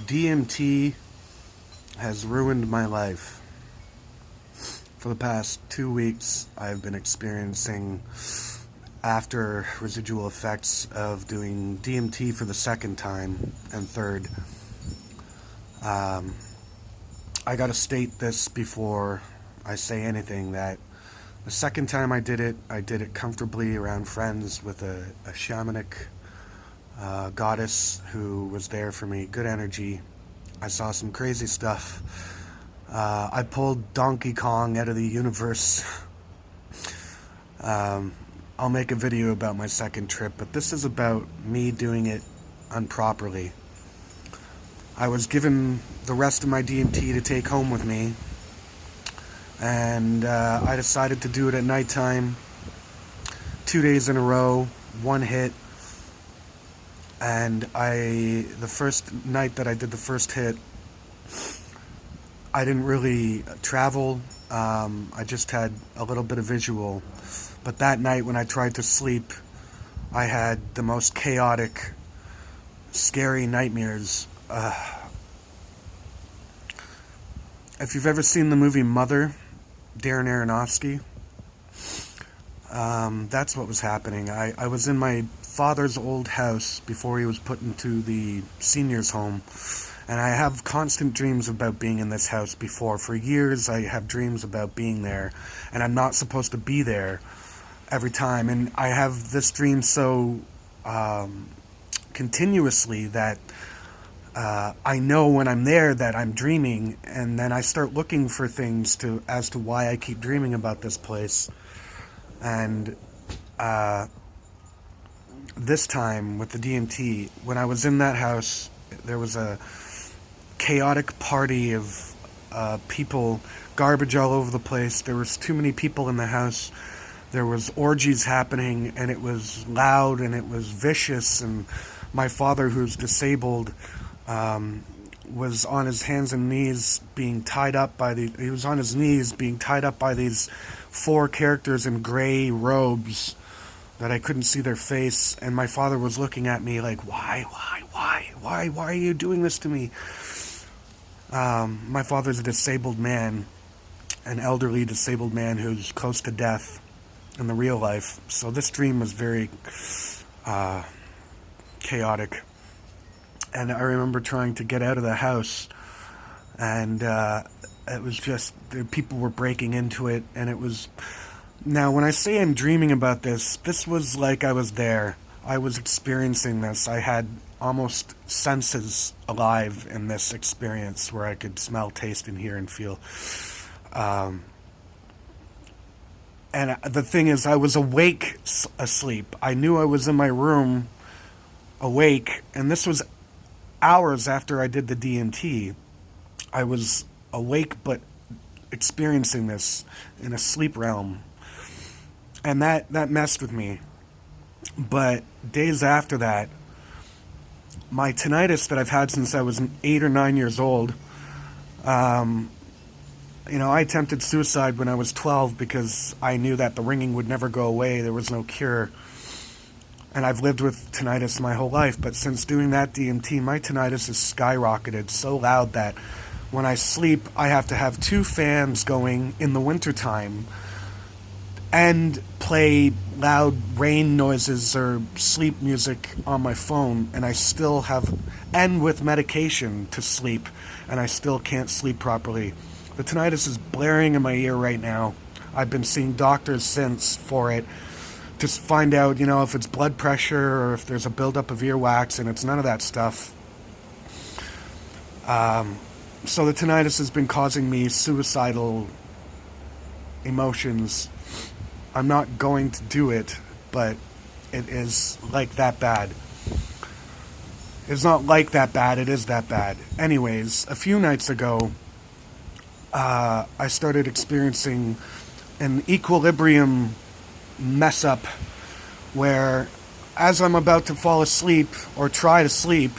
DMT has ruined my life. For the past 2 weeks, I've been experiencing after residual effects of doing DMT for the second time and third. I gotta state this before I say anything, that the second time I did it comfortably around friends with a shamanic goddess who was there for me. Good energy. I saw some crazy stuff. I pulled Donkey Kong out of the universe. I'll make a video about my second trip, but this is about me doing it improperly. I was given the rest of my DMT to take home with me, and I decided to do it at nighttime, 2 days in a row, one hit. And the first night that I did the first hit, I didn't really travel. I just had a little bit of visual. But that night when I tried to sleep, I had the most chaotic, scary nightmares. If you've ever seen the movie Mother, Darren Aronofsky, that's what was happening. I was in my father's old house before he was put into the seniors home, and I have constant dreams about being in this house before. For years I have dreams about being there, and I'm not supposed to be there every time, and I have this dream so continuously that I know when I'm there that I'm dreaming, and then I start looking for things as to why I keep dreaming about this place. And this time with the DMT, when I was in that house, there was a chaotic party of people, garbage all over the place. There was too many people in the house. There was orgies happening, and it was loud and it was vicious. And my father, who's disabled, was on his hands and knees being tied up by these four characters in gray robes that I couldn't see their face, and my father was looking at me like, why are you doing this to me? My father's a disabled man, an elderly disabled man who's close to death in the real life, so this dream was very chaotic. And I remember trying to get out of the house, and it was just, people were breaking into it, and it was... Now, when I say I'm dreaming about this was like I was there. I was experiencing this. I had almost senses alive in this experience where I could smell, taste, and hear and feel. And the thing is, I was awake asleep. I knew I was in my room awake, and this was hours after I did the DMT. I was awake but experiencing this in a sleep realm. And that messed with me. But days after that, my tinnitus that I've had since I was 8 or 9 years old, I attempted suicide when I was 12 because I knew that the ringing would never go away. There was no cure. And I've lived with tinnitus my whole life. But since doing that DMT, my tinnitus has skyrocketed so loud that when I sleep, I have to have 2 fans going in the wintertime and play loud rain noises or sleep music on my phone, and I still have, and with medication to sleep, and I still can't sleep properly. The tinnitus is blaring in my ear right now. I've been seeing doctors since for it to find out, if it's blood pressure or if there's a buildup of earwax, and it's none of that stuff. So the tinnitus has been causing me suicidal emotions. I'm not going to do it, but it is like that bad. It's not like that bad, it is that bad. Anyways, a few nights ago, I started experiencing an equilibrium mess up where as I'm about to fall asleep or try to sleep,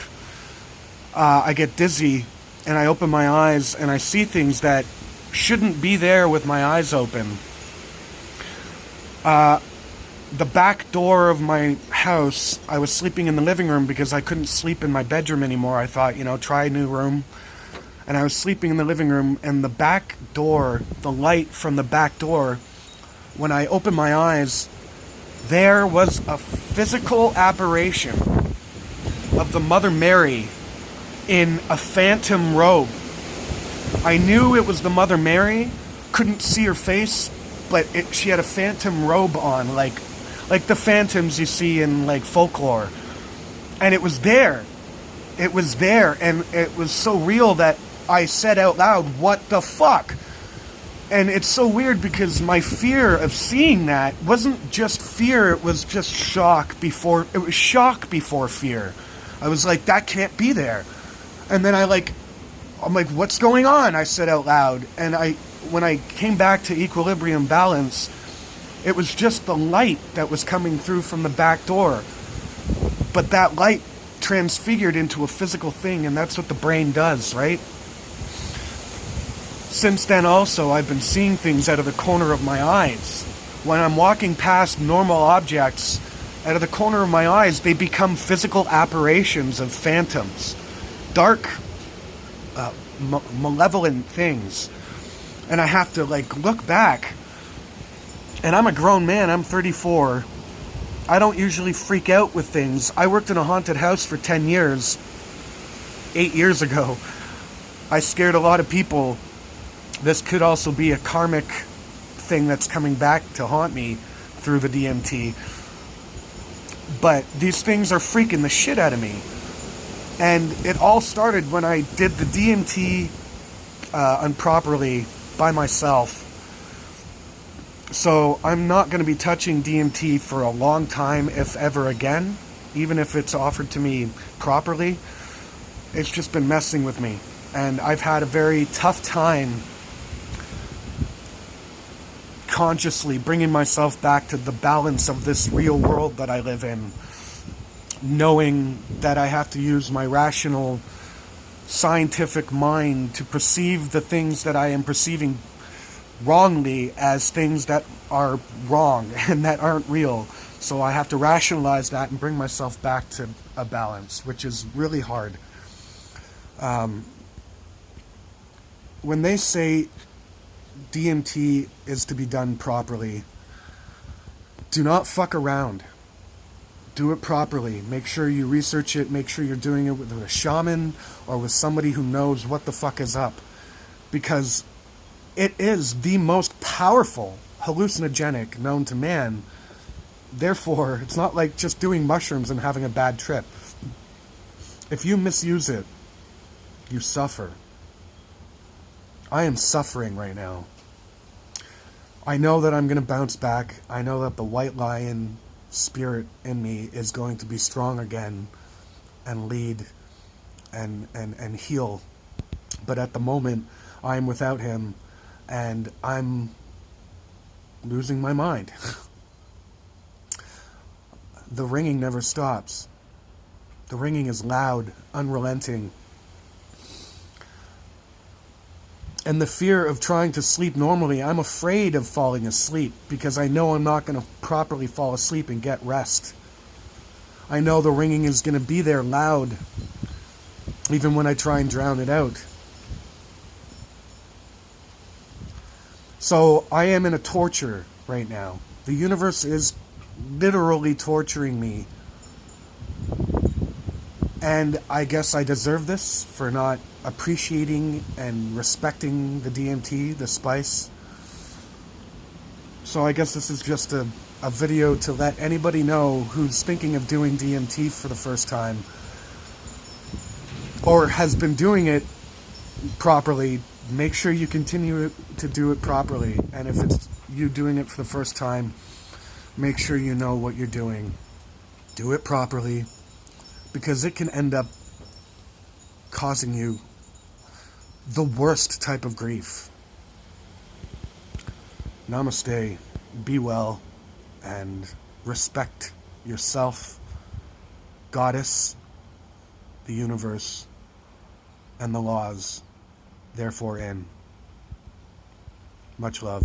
I get dizzy and I open my eyes and I see things that shouldn't be there with my eyes open. the back door of my house, I was sleeping in the living room because I couldn't sleep in my bedroom anymore. I thought, try a new room. And I was sleeping in the living room, and the back door, the light from the back door, when I opened my eyes, there was a physical apparition of the Mother Mary in a phantom robe. I knew it was the Mother Mary, couldn't see her face, but she had a phantom robe on, like the phantoms you see in like folklore. And it was there. It was there, and it was so real that I said out loud, "What the fuck?" And it's so weird because my fear of seeing that wasn't just fear, it was just shock before fear. I was like, that can't be there. And then I'm like, what's going on? I said out loud. And when I came back to equilibrium balance, it was just the light that was coming through from the back door. But that light transfigured into a physical thing, and that's what the brain does, right? Since then also, I've been seeing things out of the corner of my eyes. When I'm walking past normal objects, out of the corner of my eyes, they become physical apparitions of phantoms. Dark, malevolent things. And I have to, look back. And I'm a grown man, I'm 34. I don't usually freak out with things. I worked in a haunted house for 10 years. 8 years ago. I scared a lot of people. This could also be a karmic thing that's coming back to haunt me through the DMT. But these things are freaking the shit out of me. And it all started when I did the DMT improperly by myself. So I'm not going to be touching DMT for a long time, if ever again, even if it's offered to me properly. It's just been messing with me. And I've had a very tough time consciously bringing myself back to the balance of this real world that I live in, knowing that I have to use my rational, scientific mind to perceive the things that I am perceiving wrongly as things that are wrong and that aren't real. So I have to rationalize that and bring myself back to a balance, which is really hard. When they say DMT is to be done properly, do not fuck around. Do it properly. Make sure you research it. Make sure you're doing it with a shaman or with somebody who knows what the fuck is up. Because it is the most powerful hallucinogenic known to man. Therefore, it's not like just doing mushrooms and having a bad trip. If you misuse it, you suffer. I am suffering right now. I know that I'm going to bounce back. I know that the white lion spirit in me is going to be strong again and lead and heal. But at the moment, I am without him and I'm losing my mind. The ringing never stops. The ringing is loud, unrelenting. And the fear of trying to sleep normally, I'm afraid of falling asleep because I know I'm not going to properly fall asleep and get rest. I know the ringing is going to be there loud, even when I try and drown it out. So I am in a torture right now. The universe is literally torturing me. And I guess I deserve this for not appreciating and respecting the DMT, the spice. So I guess this is just a video to let anybody know who's thinking of doing DMT for the first time or has been doing it properly. Make sure you continue to do it properly. And if it's you doing it for the first time, make sure you know what you're doing. Do it properly. Because it can end up causing you the worst type of grief. Namaste, be well, and respect yourself, Goddess, the universe, and the laws therefore in. Much love.